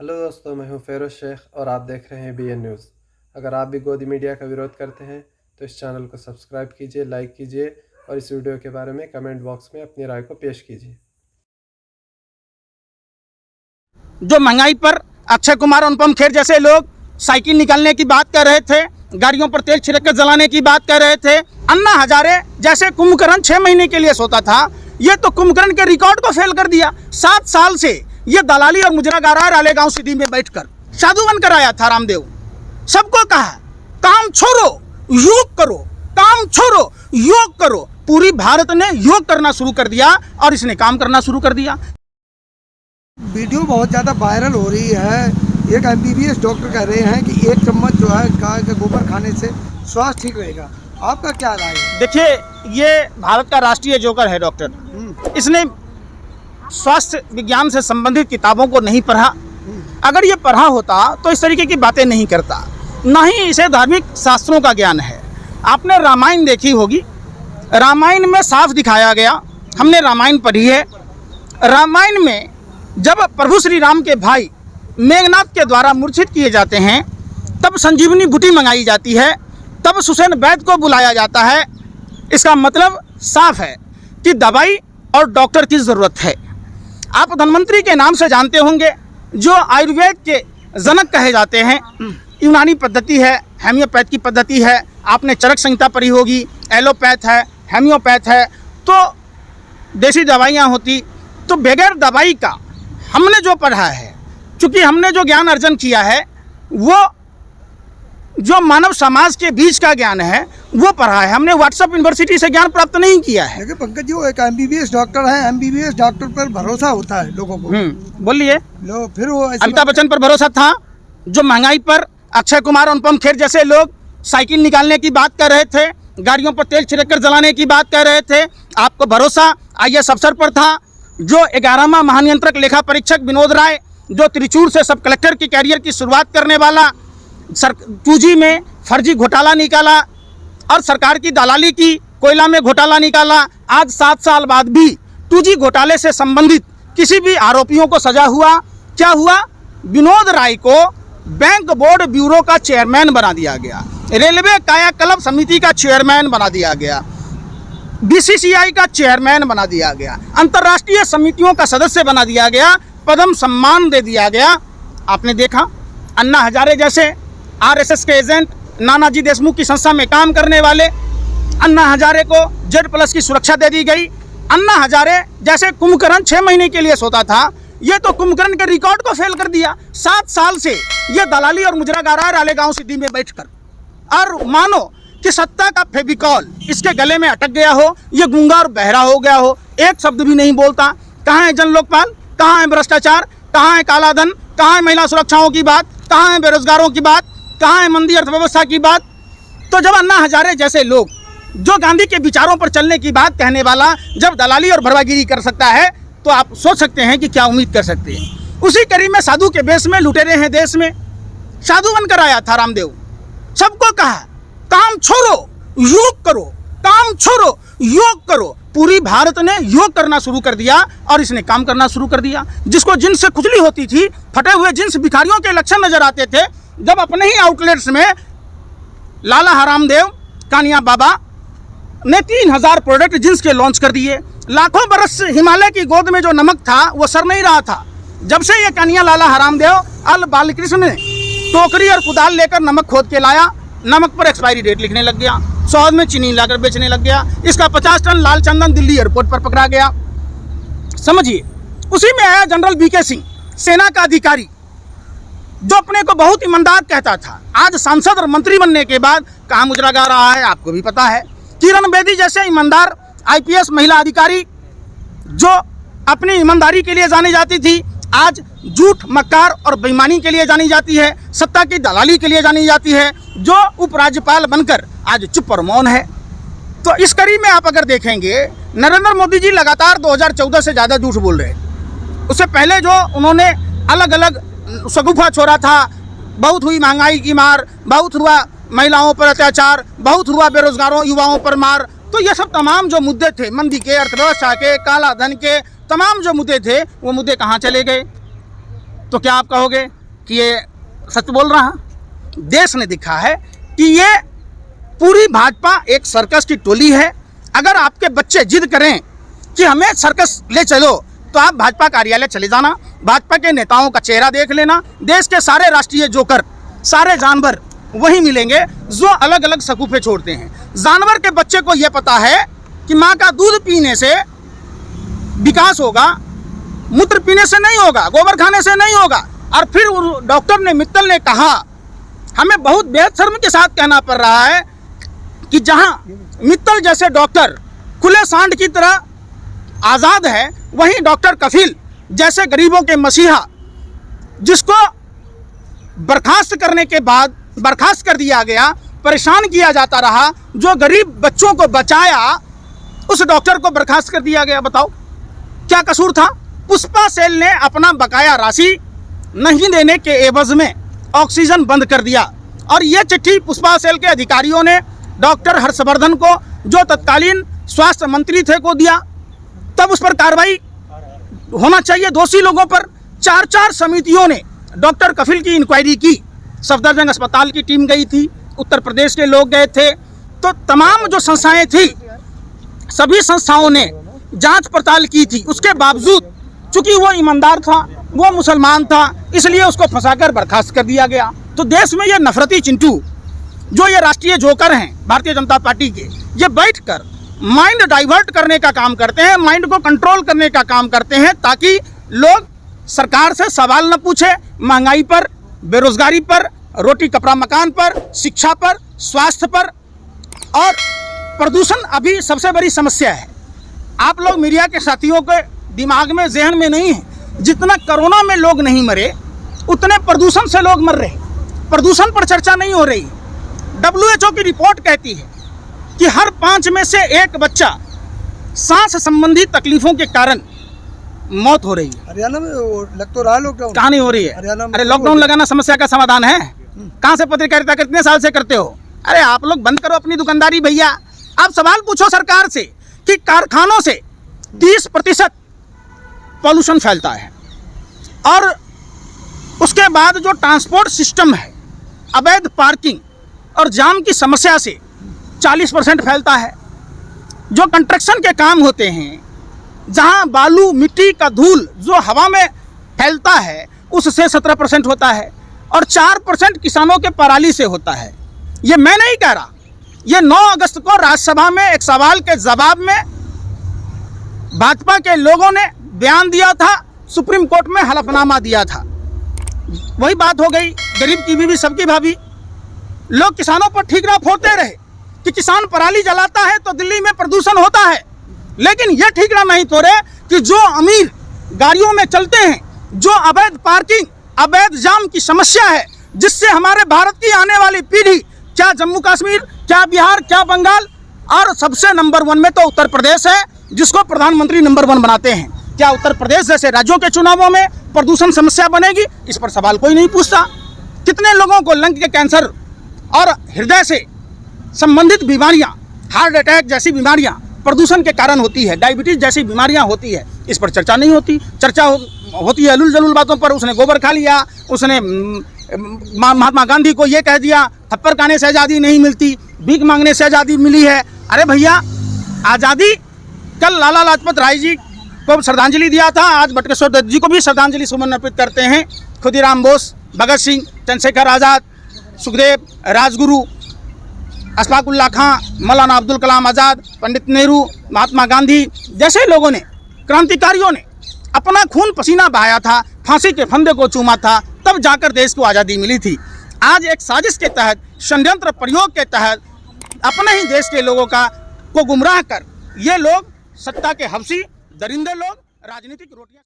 Hello दोस्तों, मैं हूं फेरोज शेख और आप देख रहे हैं BN न्यूज़। अगर आप भी गोदी मीडिया का विरोध करते हैं तो इस चैनल को सब्सक्राइब कीजिए, लाइक कीजिए और इस वीडियो के बारे में कमेंट बॉक्स में अपनी राय को पेश कीजिए। जो महंगाई पर अक्षय कुमार, अनुपम खेर जैसे लोग साइकिल निकालने की बात कर रहे थे, गाड़ियों पर तेल छिड़क कर जलाने की बात कर रहे थे, अन्ना हजारे जैसे कुंभकर्ण 6 महीने के लिए सोता था, ये तो कुंभकर्ण के रिकॉर्ड को फेल कर दिया। 7 साल से ये दलाली और मुजरा गा रहा है। रालेगांव सीधी में बैठकर साधु बनकर आया था रामदेव। सबको कहा काम छोड़ो योग करो, काम छोड़ो योग करो। पूरी भारत ने योग करना शुरू कर दिया और इसने काम करना शुरू कर दिया। वीडियो बहुत ज़्यादा वायरल हो रही है। एक MBBS डॉक्टर कह रहे हैं कि 1 चम्मच जो है गाय का गोबर खाने से स्वास्थ्य ठीक रहेगा। आपका क्या राय है? देखिए, ये भारत का राष्ट्रीय जोकर है डॉक्टर। इसने स्वास्थ्य विज्ञान से संबंधित किताबों को नहीं पढ़ा। अगर ये पढ़ा होता तो इस तरीके की बातें नहीं करता। ना ही इसे धार्मिक शास्त्रों का ज्ञान है। आपने रामायण देखी होगी, रामायण में साफ दिखाया गया, हमने रामायण पढ़ी है। रामायण में जब प्रभु श्री राम के भाई मेघनाथ के द्वारा मूर्छित किए जाते हैं, तब संजीवनी बूटी मंगाई जाती है, तब सुसैन वैद्य को बुलाया जाता है। इसका मतलब साफ है कि दवाई और डॉक्टर की ज़रूरत है। आप धन्वंतरी के नाम से जानते होंगे, जो आयुर्वेद के जनक कहे जाते हैं। यूनानी पद्धति है, हेमियोपैथ की पद्धति है। आपने चरक संहिता पढ़ी होगी। एलोपैथ है, हेमियोपैथ है, तो देसी दवाइयाँ होती। तो बगैर दवाई का हमने जो पढ़ा है, चूँकि हमने जो ज्ञान अर्जन किया है वो जो मानव समाज के बीच का ज्ञान है वो पढ़ा है। हमने व्हाट्सएप यूनिवर्सिटी से ज्ञान प्राप्त नहीं किया है। देखिए पंकज जी, वो एक MBBS डॉक्टर है। MBBS डॉक्टर पर भरोसा होता है लोगों को। बोलिए। लो फिर वो अमिताभ बच्चन पर भरोसा था। जो महंगाई पर अक्षय कुमार, अनुपम खेर जैसे लोग साइकिल निकालने की बात कर रहे थे, गाड़ियों पर तेल छिड़क कर जलाने की बात कर रहे थे, आपको भरोसा IAS अफसर पर था। जो 11वां महानियंत्रक लेखा परीक्षक विनोद राय, जो त्रिचूर से सब कलेक्टर की कैरियर की शुरुआत करने वाला, 2G में फर्जी घोटाला निकाला और सरकार की दलाली की, कोयला में घोटाला निकाला। आज 7 साल बाद भी 2G घोटाले से संबंधित किसी भी आरोपियों को सजा हुआ? क्या हुआ? विनोद राय को बैंक बोर्ड ब्यूरो का चेयरमैन बना दिया गया, रेलवे कायाकल्प समिति का चेयरमैन बना दिया गया, BCCI का चेयरमैन बना दिया गया, अंतर्राष्ट्रीय समितियों का सदस्य बना दिया गया, पद्म सम्मान दे दिया गया। आपने देखा अन्ना हजारे जैसे RSS के एजेंट, नानाजी देशमुख की संस्था में काम करने वाले अन्ना हजारे को Z+ की सुरक्षा दे दी गई। अन्ना हजारे जैसे कुंभकर्ण 6 महीने के लिए सोता था, ये तो कुंभकर्ण के रिकॉर्ड को फेल कर दिया। 7 साल से ये दलाली और मुजरा गा रहा है रालेगांव सीधी में बैठकर। और मानो कि सत्ता का फेविकॉल इसके गले में अटक गया हो, ये गूंगा और बहरा हो गया हो, एक शब्द भी नहीं बोलता। कहाँ है जन लोकपाल, कहाँ है भ्रष्टाचार, कहाँ है काला धन, कहाँ है महिला सुरक्षाओं की बात, कहाँ है बेरोजगारों की बात, कहाँ है मंदी अर्थव्यवस्था की बात। तो जब अन्ना हजारे जैसे लोग, जो गांधी के विचारों पर चलने की बात कहने वाला, जब दलाली और भरवागिरी कर सकता है, तो आप सोच सकते हैं कि क्या उम्मीद कर सकते हैं। उसी करीब में साधु के बेस में लुटेरे हैं देश में। साधु बनकर आया था रामदेव। सबको कहा काम छोड़ो योग करो, काम छोड़ो योग करो। पूरी भारत ने योग करना शुरू कर दिया और इसने काम करना शुरू कर दिया। जिसको जिन्स से खुजली होती थी, फटे हुए जिन्स भिखारियों के लक्षण नजर आते थे, जब अपने ही आउटलेट्स में लाला हरामदेव कानिया बाबा ने 3000 प्रोडक्ट जिन्स के लॉन्च कर दिए। लाखों बरस हिमालय की गोद में जो नमक था वो सर नहीं रहा था। जब से ये कानिया लाला हरामदेव अल बालकृष्ण ने टोकरी और कुदाल लेकर नमक खोद के लाया, नमक पर एक्सपायरी डेट लिखने लग गया, शहद में चीनी लाकर बेचने लग गया। इसका 50 टन लाल चंदन दिल्ली एयरपोर्ट पर पकड़ा गया। समझिए, उसी में आया जनरल BK सिंह, सेना का अधिकारी, जो अपने को बहुत ईमानदार कहता था। आज सांसद और मंत्री बनने के बाद कहाँ मुजरा गा रहा है, आपको भी पता है। किरण बेदी जैसे ईमानदार IPS महिला अधिकारी, जो अपनी ईमानदारी के लिए जानी जाती थी, आज झूठ, मक्कार और बेईमानी के लिए जानी जाती है, सत्ता की दलाली के लिए जानी जाती है, जो उपराज्यपाल बनकर आज चुप और मौन है। तो इस करीब में आप अगर देखेंगे, नरेंद्र मोदी जी लगातार 2014 से ज़्यादा झूठ बोल रहे। उससे पहले जो उन्होंने अलग अलग शगुफा छोड़ा था, बहुत हुई महंगाई की मार, बहुत हुआ महिलाओं पर अत्याचार, बहुत हुआ बेरोजगारों युवाओं पर मार, तो ये सब तमाम जो मुद्दे थे, मंदी के, अर्थव्यवस्था के, काला धन के, तमाम जो मुद्दे थे, वो मुद्दे कहाँ चले गए? तो क्या आप कहोगे कि ये सच बोल रहा है? देश ने दिखा है कि ये पूरी भाजपा एक सर्कस की टोली है। अगर आपके बच्चे जिद करें कि हमें सर्कस ले चलो, तो आप भाजपा कार्यालय चले जाना, भाजपा के नेताओं का चेहरा देख लेना। देश के सारे राष्ट्रीय जोकर, सारे जानवर वही मिलेंगे जो अलग अलग शकूफे छोड़ते हैं। जानवर के बच्चे को यह पता है कि माँ का दूध पीने से विकास होगा, मूत्र पीने से नहीं होगा, गोबर खाने से नहीं होगा। और फिर डॉक्टर ने, मित्तल ने कहा, हमें बहुत बेहद शर्म के साथ कहना पड़ रहा है कि जहां मित्तल जैसे डॉक्टर खुले सांड की तरह आज़ाद है, वहीं डॉक्टर कफील जैसे गरीबों के मसीहा, जिसको बर्खास्त करने के बाद बर्खास्त कर दिया गया, परेशान किया जाता रहा, जो गरीब बच्चों को बचाया, उस डॉक्टर को बर्खास्त कर दिया गया। बताओ क्या कसूर था? पुष्पा सेल ने अपना बकाया राशि नहीं देने के एवज में ऑक्सीजन बंद कर दिया, और ये चिट्ठी पुष्पा सेल के अधिकारियों ने डॉक्टर हर्षवर्धन को, जो तत्कालीन स्वास्थ्य मंत्री थे, को दिया। तब उस पर कार्रवाई होना चाहिए दोषी लोगों पर। 4 समितियों ने डॉक्टर कफील की इंक्वायरी की। सफदरजंग अस्पताल की टीम गई थी, उत्तर प्रदेश के लोग गए थे, तो तमाम जो संस्थाएं थी, सभी संस्थाओं ने जांच पड़ताल की थी। उसके बावजूद चूंकि वो ईमानदार था, वो मुसलमान था, इसलिए उसको फंसाकर बर्खास्त कर दिया गया। तो देश में ये नफरती चिंटू, जो ये राष्ट्रीय जोकर हैं भारतीय जनता पार्टी के, ये बैठकर माइंड डाइवर्ट करने का काम करते हैं, माइंड को कंट्रोल करने का काम करते हैं, ताकि लोग सरकार से सवाल न पूछे, महंगाई पर, बेरोजगारी पर, रोटी कपड़ा मकान पर, शिक्षा पर, स्वास्थ्य पर। और प्रदूषण अभी सबसे बड़ी समस्या है। आप लोग मीडिया के साथियों के दिमाग में, जहन में नहीं है, जितना कोरोना में लोग नहीं मरे, उतने प्रदूषण से लोग मर रहे। प्रदूषण पर चर्चा नहीं हो रही। WHO की रिपोर्ट कहती है कि हर 5 में से 1 बच्चा सांस संबंधी तकलीफों के कारण मौत हो रही है। हरियाणा में लग तो रहा है लॉकडाउन, कहाँ नहीं हो रही है? हरियाणा में अरे लॉकडाउन लगाना समस्या का समाधान है? कहाँ से पत्रकारिता कितने साल से करते हो? अरे आप लोग बंद करो अपनी दुकानदारी भैया। आप सवाल पूछो सरकार से कि कारखानों से 30% पॉल्यूशन फैलता है, और उसके बाद जो ट्रांसपोर्ट सिस्टम है, अवैध पार्किंग और जाम की समस्या से 40% फैलता है। जो कंस्ट्रक्शन के काम होते हैं, जहां बालू, मिट्टी का धूल जो हवा में फैलता है, उससे 17% होता है, और 4% किसानों के पराली से होता है। ये मैं नहीं कह रहा, ये 9 अगस्त को राज्यसभा में एक सवाल के जवाब में भाजपा के लोगों ने बयान दिया था, सुप्रीम कोर्ट में हलफनामा दिया था। वही बात हो गई, गरीब की बीवी सबकी भाभी। लोग किसानों पर ठीकरा फोड़ते रहे कि किसान पराली जलाता है तो दिल्ली में प्रदूषण होता है, लेकिन यह ठीकरा नहीं तोड़े कि जो अमीर गाड़ियों में चलते हैं, जो अवैध पार्किंग, अवैध जाम की समस्या है, जिससे हमारे भारत की आने वाली पीढ़ी, क्या जम्मू कश्मीर, क्या बिहार, क्या बंगाल, और सबसे नंबर 1 में तो उत्तर प्रदेश है, जिसको प्रधानमंत्री नंबर 1 बनाते हैं। क्या उत्तर प्रदेश जैसे राज्यों के चुनावों में प्रदूषण समस्या बनेगी? इस पर सवाल कोई नहीं पूछता। कितने लोगों को लंग के कैंसर और हृदय से संबंधित बीमारियां, हार्ट अटैक जैसी बीमारियां प्रदूषण के कारण होती है, डायबिटीज जैसी बीमारियां होती है, इस पर चर्चा नहीं होती। चर्चा होती है अलूल जलूल बातों पर। उसने गोबर खा लिया, उसने महात्मा गांधी को ये कह दिया थप्पड़ खाने से आज़ादी नहीं मिलती, भीख मांगने से आज़ादी मिली है। अरे भैया, आज़ादी कल लाला लाजपत राय जी को श्रद्धांजलि दिया था, आज बटुकेश्वर दत्त जी को भी श्रद्धांजलि सुमन अर्पित करते हैं। खुदीराम बोस, भगत सिंह, चंद्रशेखर आज़ाद, सुखदेव, राजगुरु, अशफाक उल्लाह खां, मौलाना अब्दुल कलाम आज़ाद, पंडित नेहरू, महात्मा गांधी जैसे लोगों ने, क्रांतिकारियों ने अपना खून पसीना बहाया था, फांसी के फंदे को चूमा था, तब जाकर देश को आज़ादी मिली थी। आज एक साजिश के तहत, षड्यंत्र प्रयोग के तहत अपने ही देश के लोगों को गुमराह कर ये लोग, सत्ता के हवसी दरिंदे लोग, राजनीतिक रोटियां